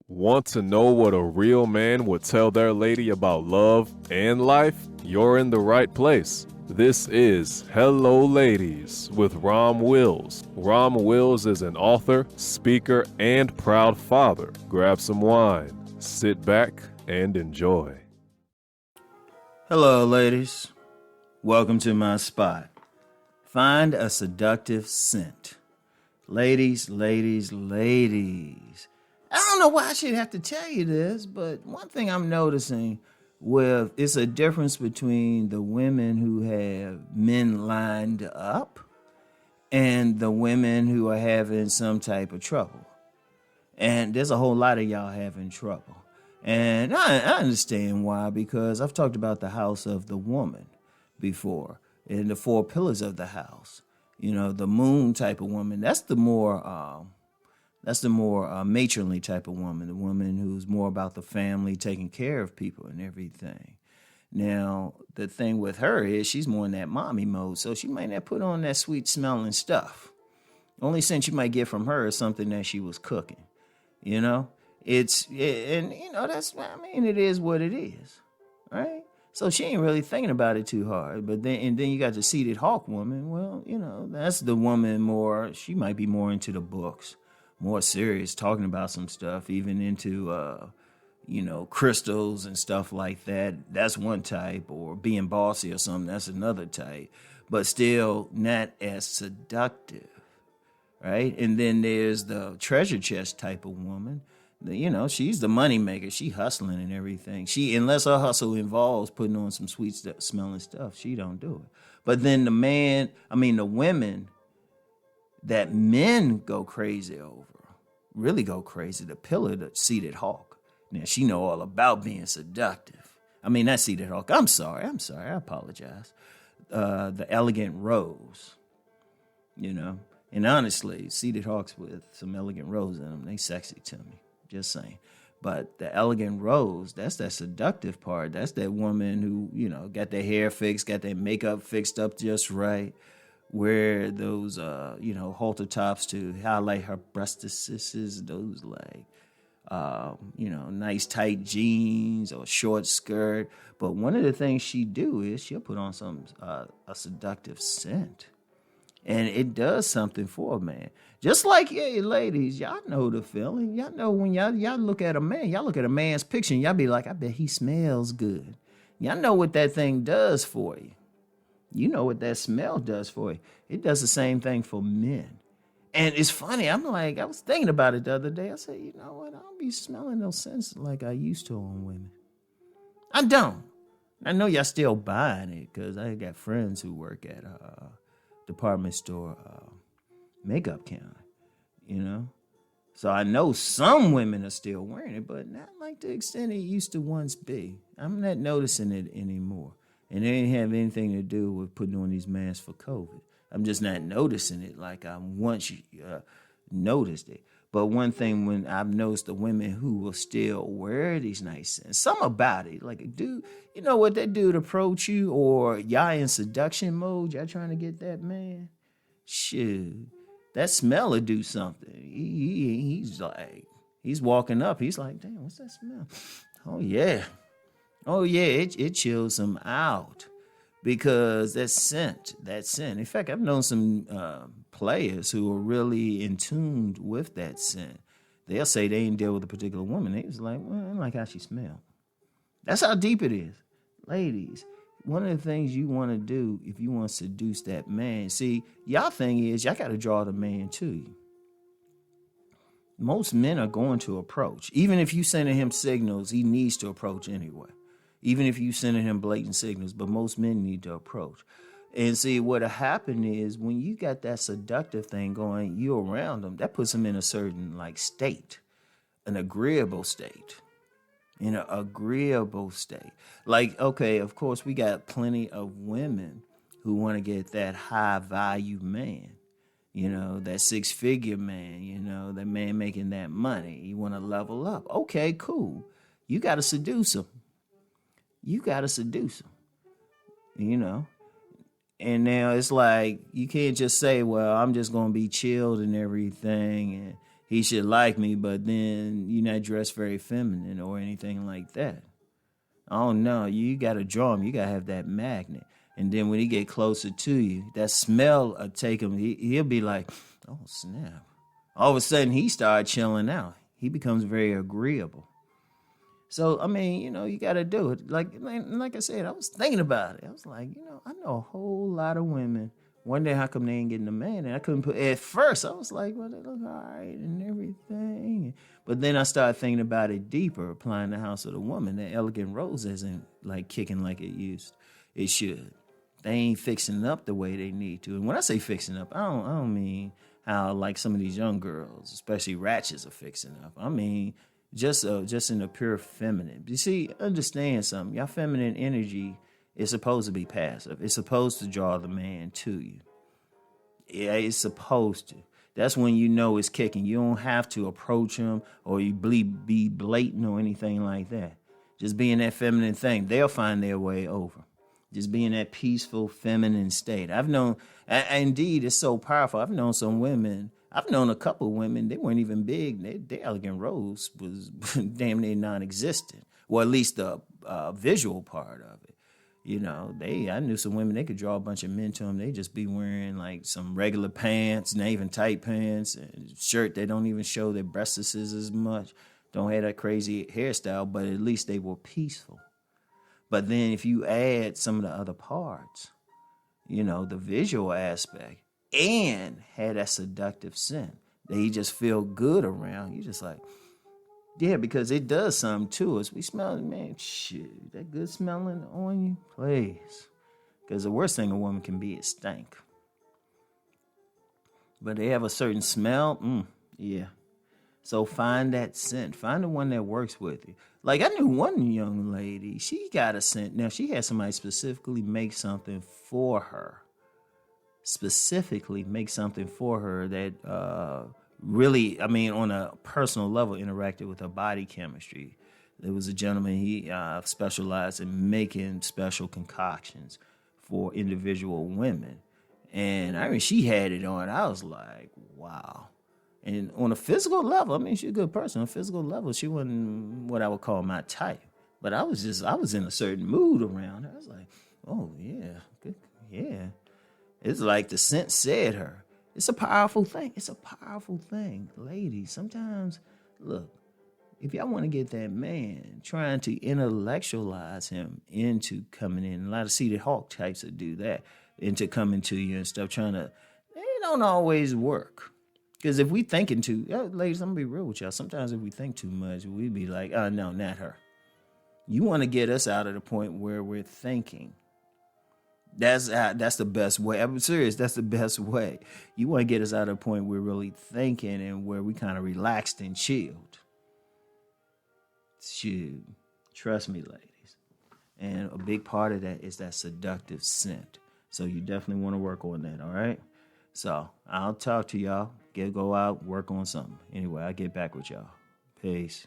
Want to know what a real man would tell their lady about love and life? You're in the right place. This is Hello Ladies with Rom Wills. Rom Wills is an author, speaker, and proud father. Grab some wine, sit back, and enjoy. Hello, ladies. Welcome to my spot. Find a seductive scent. Ladies. I don't know why I should have to tell you this, but one thing I'm noticing it's a difference between the women who have men lined up and the women who are having some type of trouble. And there's a whole lot of y'all having trouble. And I understand why, because I've talked about the house of the woman before and the four pillars of the house. You know, the moon type of woman, that's the more matronly type of woman, the woman who's more about the family, taking care of people and everything. Now, the thing with her is she's more in that mommy mode, so she might not put on that sweet smelling stuff. Only scent you might get from her is something that she was cooking, you know? It is what it is, right? So she ain't really thinking about it too hard. But then you got the seated hawk woman. Well, you know, that's the woman more, she might be more into the books, more serious, talking about some stuff, even into, crystals and stuff like that. That's one type, or being bossy or something. That's another type, but still not as seductive, right? And then there's the treasure chest type of woman. She's the money maker. She hustling and everything. Unless her hustle involves putting on some sweet smelling stuff, she don't do it. But then the women that men go crazy over, really go crazy, the pillar, the seated hawk. Now, she know all about being seductive. Not seated hawk. I'm sorry, I apologize. The elegant rose, And honestly, seated hawks with some elegant rose in them, they sexy to me. Just saying. But the elegant rose, that's that seductive part. That's that woman who, got their hair fixed, got their makeup fixed up just right. Wear those, halter tops to highlight her breastises, those nice tight jeans or short skirt. But one of the things she do is she'll put on a seductive scent. And it does something for a man. Just like, hey, ladies, y'all know the feeling. Y'all know when y'all look at a man, y'all look at a man's picture and y'all be like, I bet he smells good. Y'all know what that thing does for you. You know what that smell does for you. It does the same thing for men. And it's funny. I was thinking about it the other day. I said, you know what? I don't be smelling no scents like I used to on women. I don't. I know y'all still buying it because I got friends who work at department store makeup counter, So I know some women are still wearing it, but not like the extent it used to once be. I'm not noticing it anymore. And it ain't have anything to do with putting on these masks for COVID. I'm just not noticing it like I once noticed it. But one thing, when I've noticed the women who will still wear these nice scents, some about it, like a dude, what that dude approach you, or y'all in seduction mode, y'all trying to get that man, shoot, that smell will do something. He's walking up, he's like, damn, what's that smell? Oh yeah, it chills him out. Because that scent. In fact, I've known some players who are really in tune with that scent. They'll say they ain't deal with a particular woman. They was like, well, I don't like how she smelled. That's how deep it is. Ladies, one of the things you want to do if you want to seduce that man, see, y'all thing is y'all got to draw the man to you. Most men are going to approach. Even if you sending him signals, he needs to approach anyway. Even if you sending him blatant signals, but most men need to approach. And see, what'll happen is when you got that seductive thing going, you around them, that puts them in a certain state, an agreeable state. In an agreeable state. Like, okay, of course, we got plenty of women who want to get that high value man. That 6-figure man, that man making that money. You want to level up. Okay, cool. You got to seduce him. And now it's like, you can't just say, well, I'm just going to be chilled and everything. And he should like me, but then you're not dressed very feminine or anything like that. Oh no, you gotta draw him. You gotta have that magnet. And then when he get closer to you, that smell will take him. He'll be like, oh snap. All of a sudden he started chilling out. He becomes very agreeable. So, I mean, you got to do it. Like I said, I was thinking about it. I was like, I know a whole lot of women. One day, how come they ain't getting a man? And I couldn't put, at first, I was like, well, they look all right and everything. But then I started thinking about it deeper, applying the house of the woman. That elegant rose isn't like kicking like it should. They ain't fixing up the way they need to. And when I say fixing up, I don't mean how like some of these young girls, especially ratchets, are fixing up. I mean, just in the pure feminine. You see, understand something. Your feminine energy is supposed to be passive. It's supposed to draw the man to you. Yeah, it's supposed to. That's when you know it's kicking. You don't have to approach him or you be blatant or anything like that. Just being that feminine thing, they'll find their way over. Just being that peaceful feminine state. I've known, indeed, it's so powerful. I've known some women. I've known a couple of women, they weren't even big. Their elegant rose was damn near non-existent. Well, at least the visual part of it. I knew some women, they could draw a bunch of men to them. They just be wearing like some regular pants, not even tight pants, and shirt that don't even show their breasts as much. Don't have that crazy hairstyle, but at least they were peaceful. But then if you add some of the other parts, the visual aspect, and had that seductive scent that you just feel good around. You just like, yeah, because it does something to us. We smell, man, shit, that good smelling on you, please. Because the worst thing a woman can be is stank. But they have a certain smell, yeah. So find that scent. Find the one that works with you. Like I knew one young lady, she got a scent. Now she had somebody specifically make something for her. That really, I mean, on a personal level, interacted with her body chemistry. There was a gentleman, he specialized in making special concoctions for individual women. And I mean, she had it on. I was like, wow. And on a physical level, I mean, she's a good person. On a physical level, she wasn't what I would call my type. But I was in a certain mood around her. I was like, oh, yeah, good, yeah. It's like the scent said her. It's a powerful thing. Ladies, sometimes, look, if y'all want to get that man, trying to intellectualize him into coming in, a lot of Seated Hawk types that do that, into coming to you and stuff, they don't always work. Because if we thinking ladies, I'm going to be real with y'all. Sometimes if we think too much, we be like, oh, no, not her. You want to get us out of the point where we're thinking. That's the best way. I'm serious. That's the best way. You want to get us out of the point where we're really thinking and where we kind of relaxed and chilled. Shoot. Trust me, ladies. And a big part of that is that seductive scent. So you definitely want to work on that, all right? So I'll talk to y'all. Go out, work on something. Anyway, I'll get back with y'all. Peace.